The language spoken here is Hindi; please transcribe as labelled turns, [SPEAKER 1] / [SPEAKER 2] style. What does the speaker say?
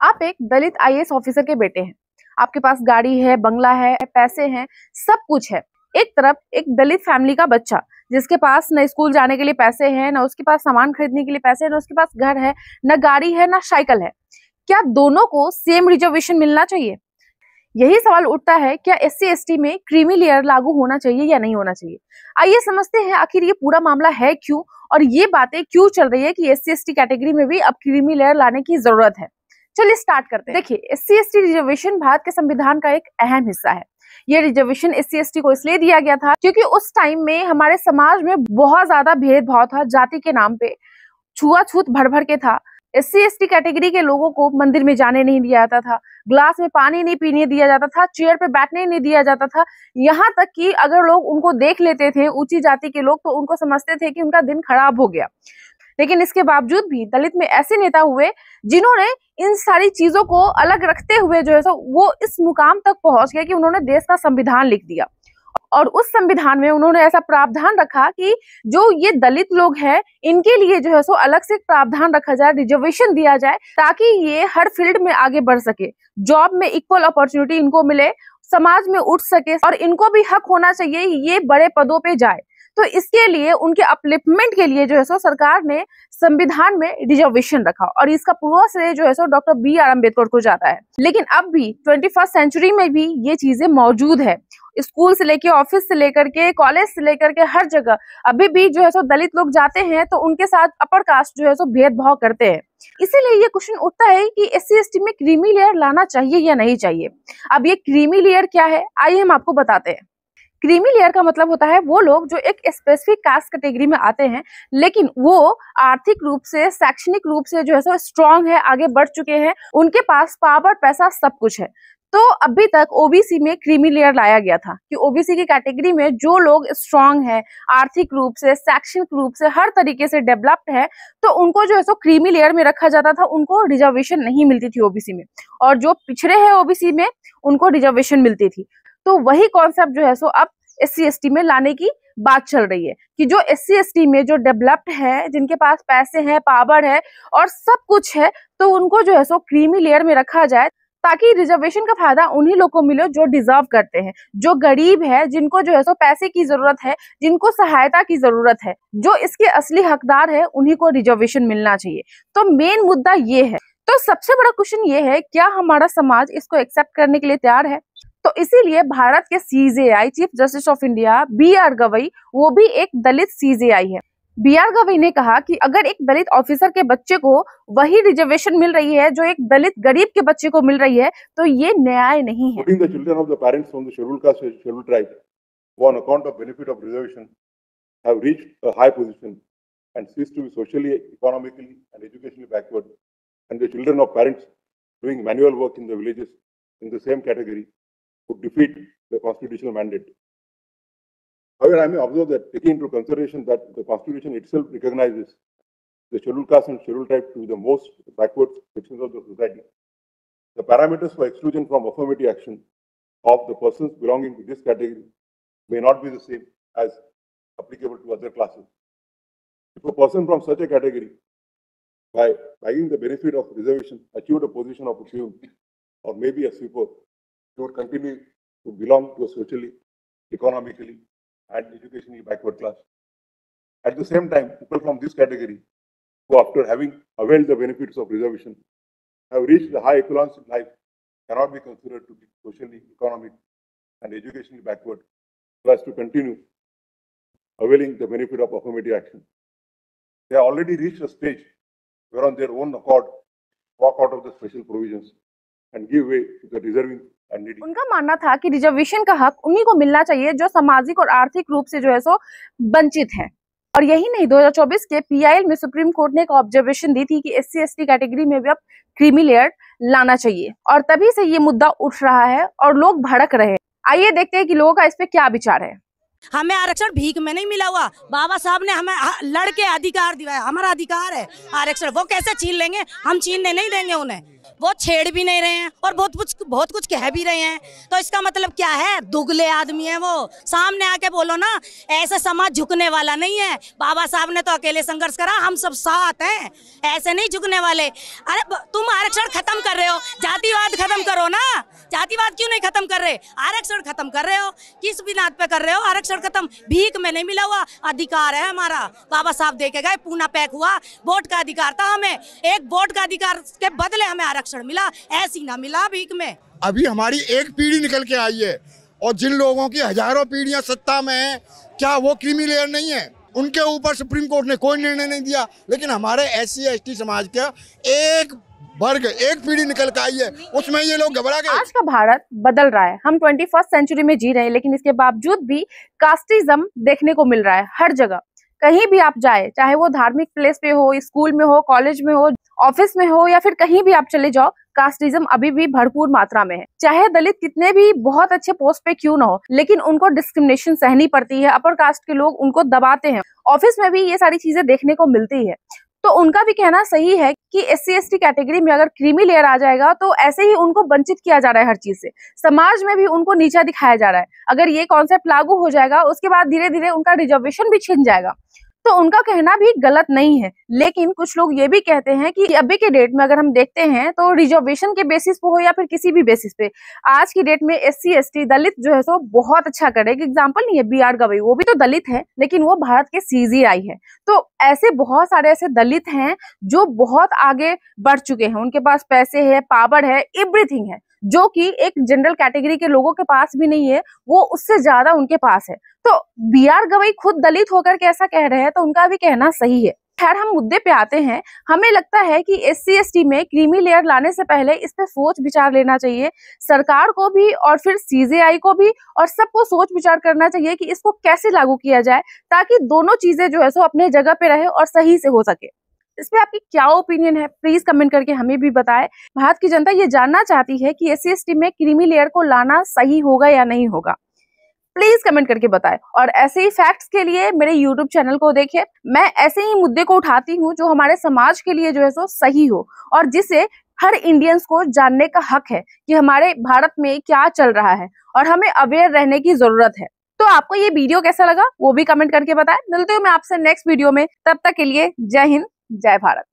[SPEAKER 1] आप एक दलित आईएएस ऑफिसर के बेटे हैं। आपके पास गाड़ी है, बंगला है, पैसे हैं, सब कुछ है। एक तरफ एक दलित फैमिली का बच्चा जिसके पास न स्कूल जाने के लिए पैसे हैं, न उसके पास सामान खरीदने के लिए पैसे हैं, न उसके पास घर है, न गाड़ी है, न साइकिल है। क्या दोनों को सेम रिजर्वेशन मिलना चाहिए? यही सवाल उठता है, क्या एससी एसटी में क्रीमी लेयर लागू होना चाहिए या नहीं होना चाहिए। आइए समझते हैं आखिर ये पूरा मामला है क्यों और ये बातें क्यों चल रही है कि एससी एसटी कैटेगरी में भी अब क्रीमी लेयर लाने की जरूरत है। चलिए स्टार्ट करते हैं। देखिए, एससी एसटी रिजर्वेशन भारत के संविधान का एक अहम हिस्सा है। ये रिजर्वेशन एससी एसटी को इसलिए दिया गया था क्योंकि उस टाइम में हमारे समाज में बहुत ज्यादा भेदभाव था। जाति के नाम पे छुआछूत भर भर के था। एससी एसटी कैटेगरी के लोगों को मंदिर में जाने नहीं दिया जाता था, ग्लास में पानी नहीं पीने दिया जाता था, चेयर पे बैठने नहीं दिया जाता था। यहाँ तक कि अगर लोग उनको देख लेते थे, ऊंची जाति के लोग, तो उनको समझते थे कि उनका दिन खराब हो गया। लेकिन इसके बावजूद भी दलित में ऐसे नेता हुए जिन्होंने इन सारी चीजों को अलग रखते हुए जो है सो वो इस मुकाम तक पहुंच गए कि उन्होंने देश का संविधान लिख दिया। और उस संविधान में उन्होंने ऐसा प्रावधान रखा कि जो ये दलित लोग हैं इनके लिए जो है सो अलग से प्रावधान रखा जाए, रिजर्वेशन दिया जाए, ताकि ये हर फील्ड में आगे बढ़ सके, जॉब में इक्वल अपॉर्चुनिटी इनको मिले, समाज में उठ सके और इनको भी हक होना चाहिए ये बड़े पदों पे जाए। तो इसके लिए उनके अपलिफ्टमेंट के लिए जो है सो सरकार ने संविधान में रिजर्वेशन रखा और इसका पूरा श्रेय जो है सो डॉक्टर बी.आर. अम्बेडकर को जाता है। लेकिन अब भी 21st सेंचुरी में भी ये चीजें मौजूद है। स्कूल से लेके, ऑफिस से लेकर के, कॉलेज से लेकर के, हर जगह अभी भी जो है सो दलित लोग जाते हैं तो उनके साथ अपर कास्ट जो है सो भेदभाव करते हैं। इसीलिए ये क्वेश्चन उठता है कि एससी एसटी में क्रीमी लेयर लाना चाहिए या नहीं चाहिए। अब ये क्रीमी लेयर क्या है, आइए हम आपको बताते हैं। क्रीमी लेयर का मतलब होता है वो लोग जो एक स्पेसिफिक कास्ट कैटेगरी में आते हैं, लेकिन वो आर्थिक रूप से, शैक्षणिक रूप से जो है सो स्ट्रांग है, आगे बढ़ चुके हैं, उनके पास पावर, पैसा, सब कुछ है। तो अभी तक ओबीसी में क्रीमी लेयर लाया गया था कि ओबीसी की कैटेगरी में जो लोग स्ट्रांग है, आर्थिक रूप से, शैक्षणिक रूप से, हर तरीके से डेवलप्ड है, तो उनको जो है सो क्रीमी लेयर में रखा जाता था। उनको रिजर्वेशन नहीं मिलती थी ओबीसी में, और जो पिछड़े हैं ओबीसी में उनको रिजर्वेशन मिलती थी। तो वही कॉन्सेप्ट जो है सो अब एससी एसटी में लाने की बात चल रही है कि जो एससी एसटी में जो डेवलप्ड है, जिनके पास पैसे हैं, पावर है और सब कुछ है, तो उनको जो है सो क्रीमी लेयर में रखा जाए, ताकि रिजर्वेशन का फायदा उन्हीं लोगों को मिले जो डिजर्व करते हैं, जो गरीब है, जिनको जो है सो पैसे की जरूरत है, जिनको सहायता की जरूरत है, जो इसके असली हकदार है, उन्हीं को रिजर्वेशन मिलना चाहिए। तो मेन मुद्दा ये है। तो सबसे बड़ा क्वेश्चन ये है, क्या हमारा समाज इसको एक्सेप्ट करने के लिए तैयार है? तो इसीलिए भारत के CJI, chief justice of India B R. Gavai, वो भी एक दलित सीजेआई है। बी.आर. गवई ने कहा कि अगर एक दलित ऑफिसर के बच्चे को वही रिजर्वेशन मिल रही है जो एक दलित गरीब के बच्चे को मिल रही है, तो ये न्याय नहीं है।
[SPEAKER 2] The children of the parents from the scheduled caste and scheduled tribe, who on account of benefit of reservation have reached a high position and ceased to be socially, economically and educationally backward, and the children of parents doing manual work in the villages in the same category would defeat the constitutional mandate. However, I may observe that, taking into consideration that the Constitution itself recognizes the scheduled caste and scheduled tribe to be the most backward sections of the society, the parameters for exclusion from affirmative action of the persons belonging to this category may not be the same as applicable to other classes. If a person from such a category, by bagging the benefit of reservation, achieved a position of a peon or maybe a sweeper, he would continue to belong to a socially, economically and educationally backward class. At the same time, people from this category, who after having availed the benefits of reservation, have reached the high echelons in life, cannot be considered to be socially, economic and educationally backward class to continue availing the benefit of affirmative action. They have already reached a stage where on their own accord walk out of the special provisions and give way to the deserving and needy.
[SPEAKER 1] उनका मानना था कि रिजर्वेशन का हक उन्हीं को मिलना चाहिए जो सामाजिक और आर्थिक रूप से जो है सो वंचित हैं। और यही नहीं, 2024 के पीआईएल में सुप्रीम कोर्ट ने एक ऑब्जर्वेशन दी थी कि एससी एसटी कैटेगरी में भी अब क्रीमी लेयर लाना चाहिए, और तभी से ये मुद्दा उठ रहा है और लोग भड़क रहे हैं। आइए देखते हैं कि लोगों का इस पे क्या विचार है।
[SPEAKER 3] हमें आरक्षण भीख में नहीं मिला हुआ, बाबा साहब ने हमें लड़के अधिकार दिया है, हमारा अधिकार है आरक्षण। वो कैसे छीन लेंगे? हम छीनने नहीं देंगे उन्हें। वो छेड़ भी नहीं रहे हैं और बहुत कुछ कह भी रहे हैं। तो इसका मतलब क्या है? दुगले आदमी है वो। सामने आके बोलो ना, ऐसे समाज झुकने वाला नहीं है। बाबा साहब ने तो अकेले संघर्ष करा, हम सब साथ हैं, ऐसे नहीं झुकने वाले। अरे तुम आरक्षण खत्म कर रहे हो, जातिवाद खत्म करो ना। जातिवाद क्यों नहीं खत्म कर रहे? आरक्षण खत्म कर रहे हो, किस बिनाद पे कर रहे हो? आरक्षण खत्म भीख में नहीं मिला हुआ, अधिकार है हमारा। बाबा साहब दे के गए, पूना पैक हुआ, वोट का अधिकार था हमें, एक वोट का अधिकार के बदले हमें आरक्षण मिला, ऐसी ना मिला भीख में।
[SPEAKER 4] अभी हमारी एक पीढ़ी निकल के आई है और जिन लोगों की हजारों पीढ़ियां सत्ता में है, क्या वो क्रीमी लेयर नहीं है? उनके ऊपर सुप्रीम कोर्ट ने कोई निर्णय नहीं दिया, लेकिन हमारे SC ST समाज का एक वर्ग, एक पीढ़ी निकल के आई है, उसमें ये लोग घबरा गए।
[SPEAKER 1] आज का भारत बदल रहा है, हम 21st सेंचुरी में जी रहे हैं, लेकिन इसके बावजूद भी कास्टिज्म देखने को मिल रहा है हर जगह। कहीं भी आप जाए, चाहे वो धार्मिक प्लेस पे हो, स्कूल में हो, कॉलेज में हो, ऑफिस में हो, या फिर कहीं भी आप चले जाओ, कास्टिज्म अभी भी भरपूर मात्रा में है। चाहे दलित कितने भी बहुत अच्छे पोस्ट पे क्यों ना हो, लेकिन उनको डिस्क्रिमिनेशन सहनी पड़ती है। अपर कास्ट के लोग उनको दबाते हैं। ऑफिस में भी ये सारी चीजें देखने को मिलती है। तो उनका भी कहना सही है कि SC ST कैटेगरी में अगर क्रीमी लेयर आ जाएगा तो ऐसे ही उनको वंचित किया जा रहा है हर चीज से। समाज में भी उनको नीचा दिखाया जा रहा है। अगर ये कॉन्सेप्ट लागू हो जाएगा, उसके बाद धीरे धीरे उनका रिजर्वेशन भी छिन जाएगा। तो उनका कहना भी गलत नहीं है, लेकिन कुछ लोग ये भी कहते हैं कि अभी के डेट में अगर हम देखते हैं तो रिजर्वेशन के बेसिस पे हो या फिर किसी भी बेसिस पे, आज की डेट में SC ST दलित जो है सो बहुत अच्छा करे। एग्जाम्पल नहीं है, BR गवई, वो भी तो दलित है, लेकिन वो भारत के CGI है। तो ऐसे बहुत सारे ऐसे दलित हैं जो बहुत आगे बढ़ चुके हैं, उनके पास पैसे है, पावर है, एवरीथिंग है, जो कि एक जनरल कैटेगरी के लोगों के पास भी नहीं है, वो उससे ज्यादा उनके पास है। तो BR गवई खुद दलित होकर के ऐसा कह रहे हैं, तो उनका भी कहना सही है। खैर, हम मुद्दे पे आते हैं। हमें लगता है कि SC ST में क्रीमी लेयर लाने से पहले इस पे सोच विचार लेना चाहिए, सरकार को भी और फिर CGI को भी, और सबको सोच विचार करना चाहिए कि इसको कैसे लागू किया जाए, ताकि दोनों चीजें जो है सो अपने जगह पे रहे और सही से हो सके। इस पे आपकी क्या ओपिनियन है, प्लीज कमेंट करके हमें भी बताएं। भारत की जनता ये जानना चाहती है कि SC ST में क्रीमी लेयर को लाना सही होगा या नहीं होगा। प्लीज कमेंट करके बताएं। और ऐसे ही फैक्ट्स के लिए मेरे YouTube चैनल को देखें। मैं ऐसे ही मुद्दे को उठाती हूँ जो हमारे समाज के लिए जो है सो सही हो, और जिसे हर इंडियंस को जानने का हक है कि हमारे भारत में क्या चल रहा है, और हमें अवेयर रहने की जरूरत है। तो आपको ये वीडियो कैसा लगा वो भी कमेंट करके बताएं। मिलते हैं मैं आपसे नेक्स्ट वीडियो में, तब तक के लिए जय हिंद, जय भारत।